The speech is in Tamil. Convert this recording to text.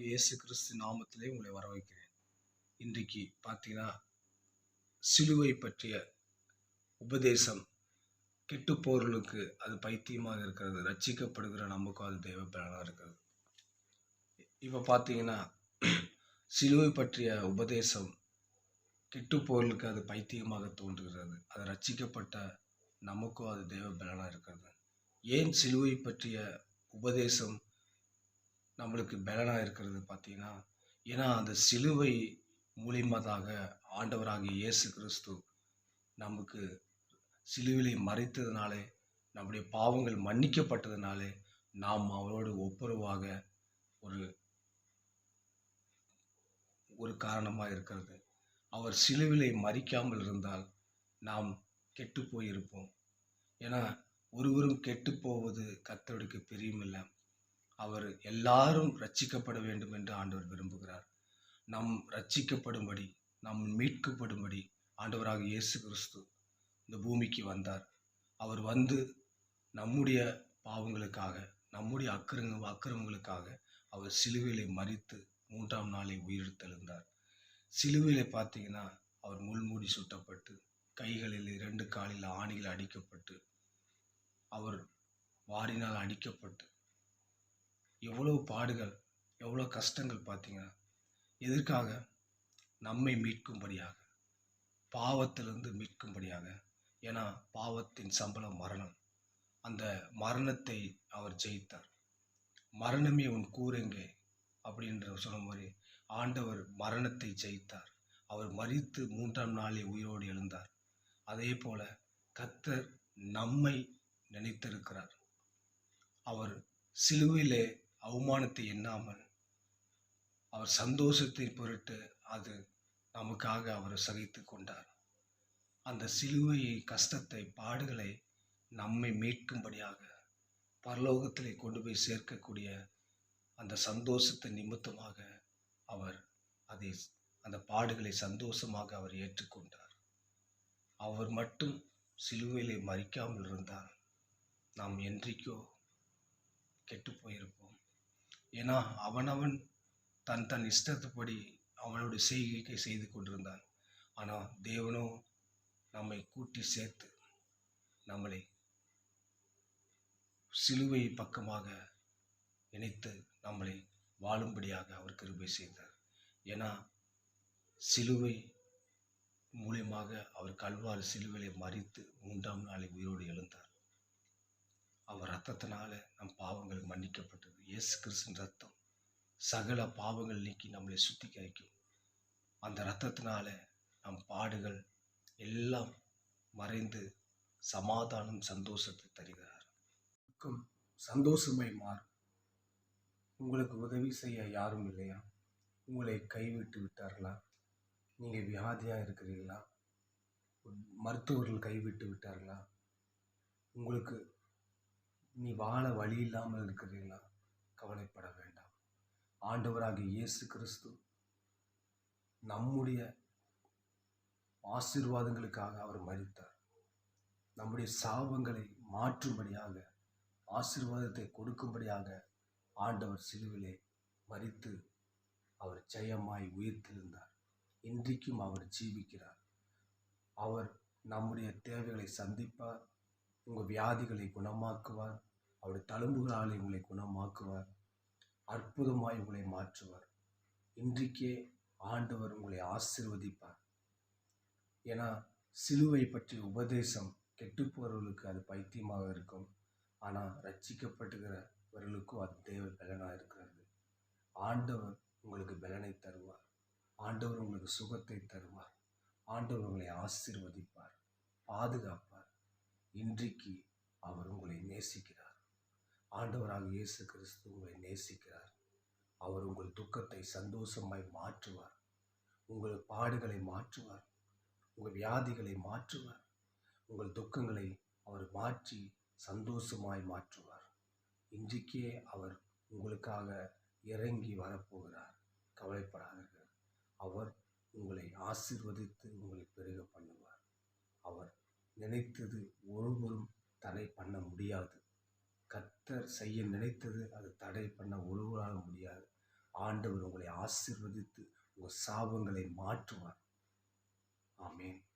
இயேசு கிறிஸ்து நாமத்திலே உங்களை வரவேற்கிறேன். இன்றைக்கு பார்த்தீங்கன்னா, சிலுவை பற்றிய உபதேசம் கெட்டுப்போர்களுக்கு அது பைத்தியமாக இருக்கிறது. ரட்சிக்கப்படுகிற நமக்கும் அது தேவ பலனா இருக்கிறது. இப்ப பார்த்தீங்கன்னா, சிலுவை பற்றிய உபதேசம் கெட்டுப்போர்களுக்கு அது பைத்தியமாக தோன்றுகிறது. அது ரட்சிக்கப்பட்ட நமக்கும் அது தேவ பலனா இருக்கிறது. ஏன் சிலுவை பற்றிய உபதேசம் நம்மளுக்கு பலனா இருக்கிறது பார்த்தீங்கன்னா, ஏன்னா அந்த சிலுவை மூலியமாக ஆண்டவராகிய இயேசு கிறிஸ்து நமக்கு சிலுவிலை மறித்ததினாலே, நம்முடைய பாவங்கள் மன்னிக்கப்பட்டதினாலே, நாம் அவரோடு ஒப்புரவாக ஒரு ஒரு காரணமாக இருக்கிறது. அவர் சிலுவிலை மறிக்காமல் இருந்தால் நாம் கெட்டு போயிருப்போம். ஏன்னா ஒருவரும் கெட்டு போவது கர்த்தருக்கு பிரியமில்லை. அவர் எல்லாரும் ரட்சிக்கப்பட வேண்டும் என்று ஆண்டவர் விரும்புகிறார். நாம் ரட்சிக்கப்படும்படி, நாம் மீட்கப்படும்படி ஆண்டவராகிய இயேசு கிறிஸ்து இந்த பூமிக்கு வந்தார். அவர் வந்து நம்முடைய பாவங்களுக்காக, நம்முடைய அக்கிரமங்களுக்காக அவர் சிலுவையிலே மரித்து 3ஆம் நாளை உயிர்த்தெழுந்தார். சிலுவையிலே பார்த்தீங்கன்னா, அவர் முள்மூடி சுட்டப்பட்டு, கைகளில் 2 காலில் ஆணிகள் அடிக்கப்பட்டு, அவர் வாரினால் அடிக்கப்பட்டு, எவ்வளவு பாடுகள், எவ்வளவு கஷ்டங்கள் பார்த்தீங்கன்னா, எதற்காக? நம்மை மீட்கும்படியாக, பாவத்திலிருந்து மீட்கும்படியாக. ஏன்னா பாவத்தின் சம்பளம் மரணம். அந்த மரணத்தை அவர் ஜெயித்தார். மரணமே உன் கூரெங்கே அப்படின்ற சொன்ன மாதிரி ஆண்டவர் மரணத்தை ஜெயித்தார். அவர் மரித்து 3ஆம் நாளில் உயிரோடு எழுந்தார். அதே போல கர்த்தர் நம்மை நினைத்திருக்கிறார். அவர் சிலுவையிலே அவமானத்தை எண்ணாமல் அவர் சந்தோஷத்தை பொருட்டு அது நமக்காக அவர் சகித்து கொண்டார். அந்த சிலுவை கஷ்டத்தை, பாடுகளை நம்மை மீட்கும்படியாக பரலோகத்திலே கொண்டு போய் சேர்க்கக்கூடிய அந்த சந்தோஷத்தை நிமித்தமாக அவர் அந்த பாடுகளை சந்தோஷமாக அவர் ஏற்றுக்கொண்டார். அவர் மட்டும் சிலுவையிலே மரிக்காமல் இருந்தால் நாம் என்றைக்கோ கெட்டு போயிருப்போம். ஏன்னா அவனவன் தன் இஷ்டத்துப்படி அவனுடைய செய்கையை செய்து கொண்டிருந்தான். ஆனால் தேவனோ நம்மை கூட்டி சேர்த்து நம்மளை சிலுவை பக்கமாக இணைத்து நம்மளை வாழும்படியாக அவர் கிருபை செய்தார். ஏன்னா சிலுவை மூலியமாக அவர் கல்வாரி சிலுவையை மரித்து 3ஆம் நாளை உயிரோடு எழுந்தார். அவர் ரத்தத்தினால நம் பாவங்கள் மன்னிக்கப்பட்டது. இயேசு கிறிஸ்துவின் ரத்தம் சகல பாவங்கள் நீக்கி நம்மளை சுத்திகரிக்கும். அந்த ரத்தத்தினால நம் பாடுகள் எல்லாம் மறைந்து சமாதானம், சந்தோஷத்தை தருகிறார். சந்தோஷமாய் மாறும். உங்களுக்கு உதவி செய்ய யாரும் இல்லையா? உங்களை கைவிட்டு விட்டார்களா? நீங்கள் வியாதியாக இருக்கிறீர்களா? மருத்துவர்கள் கைவிட்டு விட்டார்களா? உங்களுக்கு நீ வாழ வழி இல்லாமல் இருக்கிறீர்களா? கவலைப்பட வேண்டாம். ஆண்டவராகிய இயேசு கிறிஸ்து நம்முடைய ஆசீர்வாதங்களுக்காக அவர் மரித்தார். நம்முடைய சாபங்களை மாற்றும்படியாக, ஆசீர்வாதத்தை கொடுக்கும்படியாக ஆண்டவர் சிலுவிலே மரித்து அவர் ஜெயமாய் உயிர்த்தெழுந்தார். இன்றைக்கும் அவர் ஜீவிக்கிறார். அவர் நம்முடைய தேவைகளை சந்திப்பார். உங்கள் வியாதிகளை குணமாக்குவார். அவருடைய தழும்புகளாலே உங்களை குணமாக்குவார். அற்புதமாய் உங்களை மாற்றுவார். இன்றைக்கே ஆண்டவர் உங்களை ஆசீர்வதிப்பார். ஏன்னா சிலுவை பற்றிய உபதேசம் கெட்டுப்போறவர்களுக்கு அது பைத்தியமாக இருக்கும். ஆனால் ரட்சிக்கப்படுகிறவர்களுக்கும் அது தேவ பலனாக இருக்கிறது. ஆண்டவர் உங்களுக்கு பலனை தருவார். ஆண்டவர் உங்களுக்கு சுகத்தை தருவார். ஆண்டவர் உங்களை ஆசீர்வதிப்பார், பாதுகாப்பார். இன்றைக்கு அவர் உங்களை நேசிக்கிறார். ஆண்டவராக இயேசு கிறிஸ்து உங்களை நேசிக்கிறார். அவர் உங்கள் துக்கத்தை சந்தோஷமாய் மாற்றுவார். உங்கள் பாடுகளை மாற்றுவார். உங்கள் வியாதிகளை மாற்றுவார். உங்கள் துக்கங்களை அவர் மாற்றி சந்தோஷமாய் மாற்றுவார். இன்றைக்கே அவர் உங்களுக்காக இறங்கி வரப்போகிறார். கவலைப்படாதீர்கள். அவர் உங்களை ஆசீர்வதித்து உங்களை பெருக பண்ணுவார். அவர் நினைத்தது ஒருவரும் தடை பண்ண முடியாது. கர்த்தர் செய்ய நினைத்தது அது தடை பண்ண ஒருவராக முடியாது. ஆண்டவர் உங்களை ஆசீர்வதித்து உங்கள் சாபங்களை மாற்றுவார். ஆமென்.